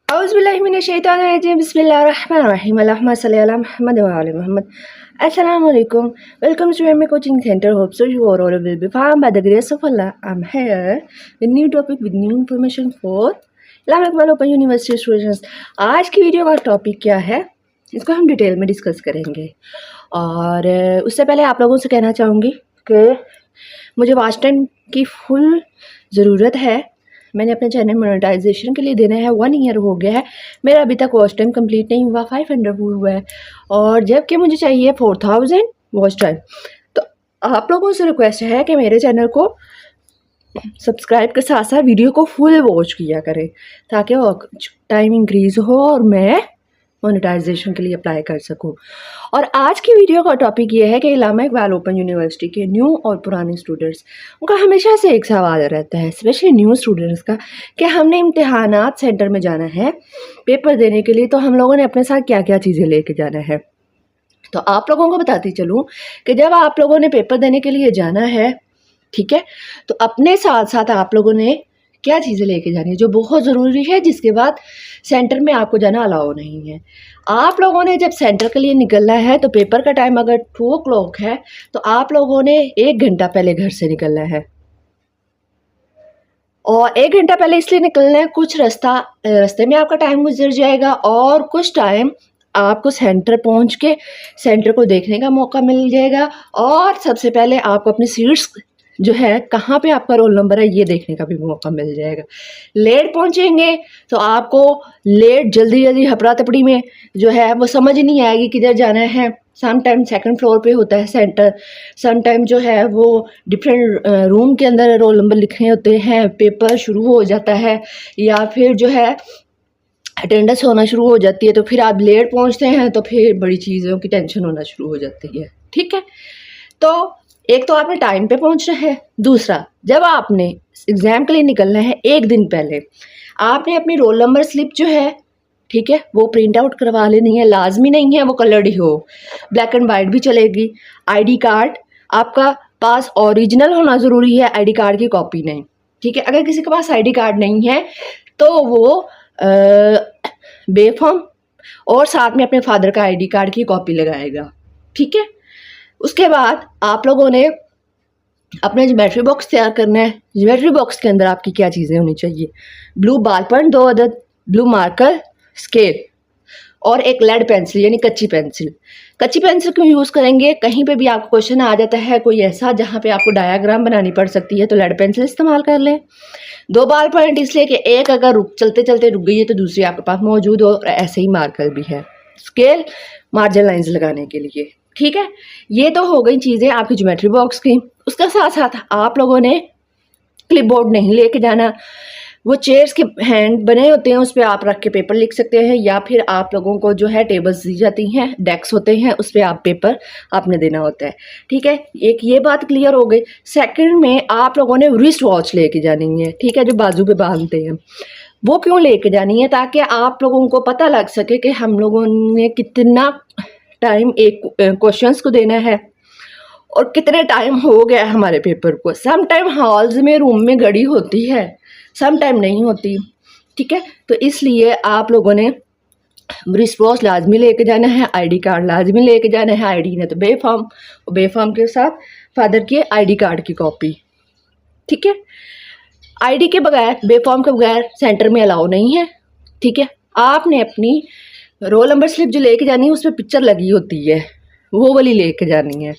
औज़ुबिल्लाहिमिनश्शैतानिर्रजीम बिस्मिल्लाहिर्रहमानिर्रहीम अल्लाहुम्मा सल्लि अला मुहम्मद व आलि Muhammad. Assalamu alaikum. Welcome to MA Coaching Center. Hope so you all will be fine by the grace of Allah. I'm here with new topic with new information for Islamic वाल open university students. आज की video का topic क्या है इसको हम detail में discuss करेंगे। और उससे पहले आप लोगों से कहना चाहूँगी कि मुझे वॉच टाइम की फुल ज़रूरत है। मैंने अपने चैनल मोनेटाइजेशन के लिए देना है, 1 ईयर हो गया है, मेरा अभी तक वॉच टाइम कंप्लीट नहीं हुआ, 500 हुआ है और जबकि मुझे चाहिए 4000 वॉच टाइम। तो आप लोगों से रिक्वेस्ट है कि मेरे चैनल को सब्सक्राइब के साथ साथ वीडियो को फुल वॉच किया करें ताकि टाइम इंक्रीज़ हो और मैं मोनेटाइजेशन के लिए अप्लाई कर सकूं। और आज की वीडियो का टॉपिक ये है कि इलामा इकबाल ओपन यूनिवर्सिटी के न्यू और पुराने स्टूडेंट्स, उनका हमेशा से एक सवाल रहता है, स्पेशली न्यू स्टूडेंट्स का, कि हमने इम्तिहानात सेंटर में जाना है पेपर देने के लिए, तो हम लोगों ने अपने साथ क्या क्या चीज़ें लेके जाना है। तो आप लोगों को बताती चलूँ कि जब आप लोगों ने पेपर देने के लिए जाना है, ठीक है, तो अपने साथ साथ आप लोगों ने क्या चीज़ें लेके जानी है जो बहुत ज़रूरी है, जिसके बाद सेंटर में आपको जाना अलाउ नहीं है। आप लोगों ने जब सेंटर के लिए निकलना है तो पेपर का टाइम अगर 2 o'clock है तो आप लोगों ने 1 घंटा पहले घर से निकलना है। और 1 घंटा पहले इसलिए निकलना है, कुछ रास्ते में आपका टाइम गुजर जाएगा और कुछ टाइम आपको सेंटर पहुंच के सेंटर को देखने का मौका मिल जाएगा और सबसे पहले आपको अपनी सीट्स जो है कहाँ पे आपका रोल नंबर है ये देखने का भी मौका मिल जाएगा। लेट पहुंचेंगे तो आपको लेट जल्दी हपड़ा तपड़ी में जो है वो समझ नहीं आएगी किधर जाना है। सम टाइम 2nd फ्लोर पे होता है सेंटर, सम टाइम जो है वो डिफरेंट रूम के अंदर रोल नंबर लिखे होते हैं, पेपर शुरू हो जाता है या फिर जो है अटेंडेंस होना शुरू हो जाती है, तो फिर आप लेट पहुंचते हैं तो फिर बड़ी चीज़ों की टेंशन होना शुरू हो जाती है। ठीक है, तो एक तो आपने टाइम पे पहुंचना है, दूसरा जब आपने एग्ज़ाम के लिए निकलना है 1 दिन पहले आपने अपनी रोल नंबर स्लिप जो है, ठीक है, वो प्रिंट आउट करवा लेनी है। लाजमी नहीं है वो कलर्ड ही हो, ब्लैक एंड वाइट भी चलेगी। आईडी कार्ड आपका पास ओरिजिनल होना ज़रूरी है, आईडी कार्ड की कॉपी नहीं। ठीक है, अगर किसी के पास आईडी कार्ड नहीं है तो वो बेफॉर्म और साथ में अपने फादर का आईडी कार्ड की कॉपी लगाएगा। ठीक है, उसके बाद आप लोगों ने अपना ज्योमेट्री बॉक्स तैयार करना है। ज्योमेट्री बॉक्स के अंदर आपकी क्या चीज़ें होनी चाहिए, ब्लू बॉल पेन 2 अदद, ब्लू मार्कर, स्केल और एक लेड पेंसिल यानी कच्ची पेंसिल। कच्ची पेंसिल क्यों यूज़ करेंगे, कहीं पे भी आपको क्वेश्चन आ जाता है कोई ऐसा जहाँ पे आपको डायग्राम बनानी पड़ सकती है तो लेड पेंसिल इस्तेमाल कर लें। 2 बॉल पॉइंट इसलिए कि एक अगर चलते चलते रुक गई है तो दूसरी आपके पास मौजूद हो, और ऐसे ही मार्कर भी है। स्केल मार्जिन लाइंस लगाने के लिए। ठीक है, ये तो हो गई चीज़ें आपकी ज्योमेट्री बॉक्स की। उसके साथ साथ आप लोगों ने क्लिपबोर्ड नहीं लेके जाना, वो चेयर्स के हैंड बने होते हैं उस पर आप रख के पेपर लिख सकते हैं, या फिर आप लोगों को जो है टेबल्स दी जाती हैं, डेस्क होते हैं, उस पर आप पेपर आपने देना होता है। ठीक है, एक ये बात क्लियर हो गई। सेकंड में आप लोगों ने रिस्ट वॉच लेके जानी है, ठीक है, जो बाजू पे बांधते हैं, वो क्यों लेके जानी है, ताकि आप लोगों को पता लग सके कि हम लोगों ने कितना टाइम एक क्वेश्चंस को देना है और कितने टाइम हो गया हमारे पेपर को। सम टाइम हॉल्स में रूम में घड़ी होती है, सम टाइम नहीं होती। ठीक है, तो इसलिए आप लोगों ने रिस्पॉन्स लाजमी लेके जाना है, आईडी कार्ड लाजमी लेके जाना है। आईडी ने तो बेफॉर्म के साथ फादर के आईडी कार्ड की कॉपी। ठीक है, आईडी के बगैर, बेफॉर्म के बगैर सेंटर में अलाउ नहीं है। ठीक है, आपने अपनी रोल नंबर स्लिप जो लेके जानी है उस पर पिक्चर लगी होती है, वो वाली लेके जानी है।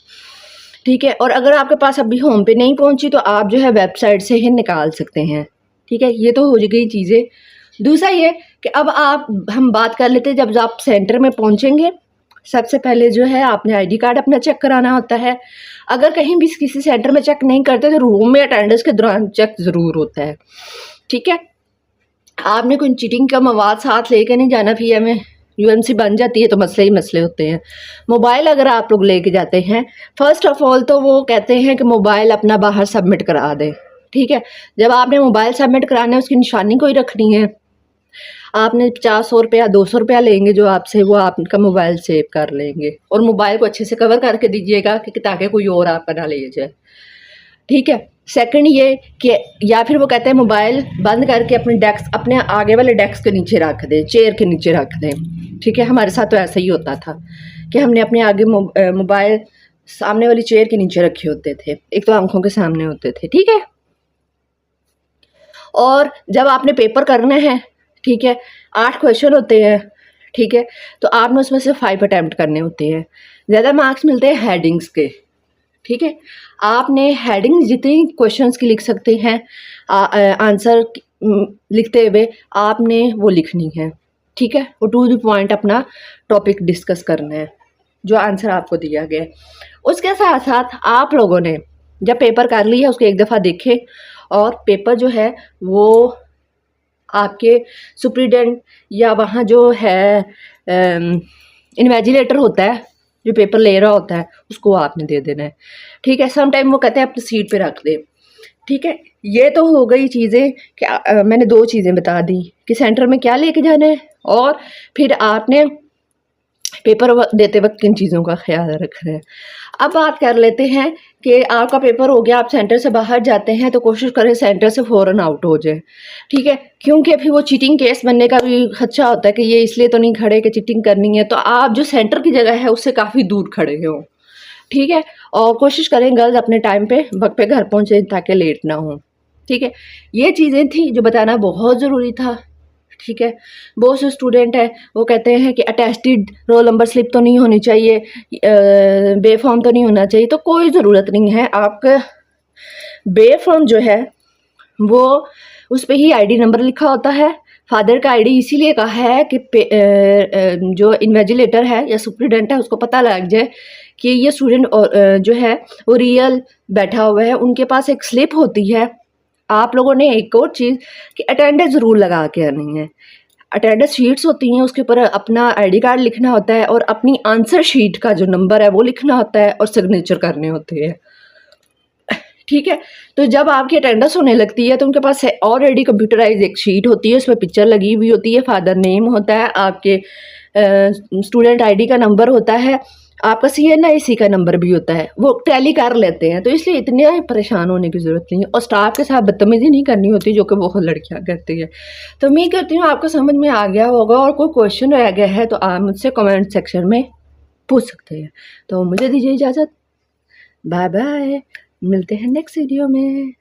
ठीक है, और अगर आपके पास अभी होम पे नहीं पहुंची तो आप जो है वेबसाइट से ही निकाल सकते हैं। ठीक है, ये तो हो गई चीज़ें। दूसरा ये कि अब हम बात कर लेते हैं, जब आप सेंटर में पहुंचेंगे सबसे पहले जो है आपने आईडी कार्ड अपना चेक कराना होता है। अगर कहीं भी किसी सेंटर में चेक नहीं करते तो रूम में अटेंडेंस के दौरान चेक ज़रूर होता है। ठीक है, आपने कोई चीटिंग का मवाद साथ लेके नहीं जाना, पीएम में यूएमसी बन जाती है तो मसले ही मसले होते हैं। मोबाइल अगर आप लोग लेके जाते हैं, फर्स्ट ऑफ ऑल तो वो कहते हैं कि मोबाइल अपना बाहर सबमिट करा दें। ठीक है, जब आपने मोबाइल सबमिट कराना है उसकी निशानी कोई रखनी है, आपने 50-100 रुपया 200 रुपया लेंगे जो आपसे, वो आपका मोबाइल सेव कर लेंगे और मोबाइल को अच्छे से कवर करके दीजिएगा कि ताकि कोई और आपका ना ले जाए। ठीक है, सेकंड ये कि या फिर वो कहते हैं मोबाइल बंद करके अपने आगे वाले डेस्क के नीचे रख दें, चेयर के नीचे रख दें। ठीक है, हमारे साथ तो ऐसा ही होता था कि हमने अपने आगे मोबाइल सामने वाली चेयर के नीचे रखे होते थे, एक तो आंखों के सामने होते थे। ठीक है, और जब आपने पेपर करने हैं, ठीक है, 8 क्वेश्चन होते हैं। ठीक है, तो आपने उसमें से 5 अटैम्प्ट करने होते हैं। ज़्यादा मार्क्स मिलते हैं हेडिंग्स के। ठीक है, आपने हेडिंग जितनी क्वेश्चंस की लिख सकते हैं आंसर लिखते हुए आपने वो लिखनी है। ठीक है, वो टू द पॉइंट अपना टॉपिक डिस्कस करना है जो आंसर आपको दिया गया है। उसके साथ साथ आप लोगों ने जब पेपर कर लिया उसको एक दफ़ा देखें, और पेपर जो है वो आपके सुप्रीडेंट या वहाँ जो है इन्वेजिलेटर होता है जो पेपर ले रहा होता है उसको आपने दे देना है। ठीक है, सम टाइम वो कहते हैं अपनी सीट पे रख दे। ठीक है, ये तो हो गई चीज़ें कि मैंने 2 चीज़ें बता दी कि सेंटर में क्या लेके जाना है, और फिर आपने पेपर देते वक्त किन चीज़ों का ख्याल रखना है। अब बात कर लेते हैं कि आपका पेपर हो गया, आप सेंटर से बाहर जाते हैं तो कोशिश करें सेंटर से फ़ौरन आउट हो जाए। ठीक है, क्योंकि फिर वो चीटिंग केस बनने का भी खदशा होता है कि ये इसलिए तो नहीं खड़े कि चीटिंग करनी है, तो आप जो सेंटर की जगह है उससे काफ़ी दूर खड़े हो। ठीक है, और कोशिश करें गर्ल्स अपने टाइम पे वक्त पे घर पहुँचे ताकि लेट ना हो। ठीक है, ये चीज़ें थी जो बताना बहुत ज़रूरी था। ठीक है, बहुत से स्टूडेंट है वो कहते हैं कि अटेस्टेड रोल नंबर स्लिप तो नहीं होनी चाहिए, बेफॉर्म तो नहीं होना चाहिए। तो कोई ज़रूरत नहीं है, आपका बेफॉर्म जो है वो उस पर ही आईडी नंबर लिखा होता है। फादर का आईडी इसीलिए कहा है कि जो इन्वेजिलेटर है या सुप्रीडेंट है उसको पता लग जाए कि ये स्टूडेंट जो है वो रियल बैठा हुआ है। उनके पास एक स्लिप होती है। आप लोगों ने एक और चीज़ कि अटेंडेंस ज़रूर लगा के आनी है। अटेंडेंस शीट्स होती हैं, उसके ऊपर अपना आईडी कार्ड लिखना होता है और अपनी आंसर शीट का जो नंबर है वो लिखना होता है और सिग्नेचर करने होते हैं। ठीक है, तो जब आपकी अटेंडेंस होने लगती है तो उनके पास ऑलरेडी कंप्यूटराइज एक शीट होती है, उसमें पिक्चर लगी हुई होती है, फादर नेम होता है, आपके स्टूडेंट आईडी का नंबर होता है, आपका CNIC का नंबर भी होता है, वो टैली कर लेते हैं। तो इसलिए इतने परेशान होने की ज़रूरत नहीं है, और स्टाफ के साथ बदतमीजी नहीं करनी होती जो कि बहुत लड़कियां करती है। तो मैं कहती हूँ आपको समझ में आ गया होगा, और कोई क्वेश्चन रह गया है तो आप मुझसे कमेंट सेक्शन में पूछ सकते हैं। तो मुझे दीजिए इजाज़त, बाय बाय, मिलते हैं नेक्स्ट वीडियो में।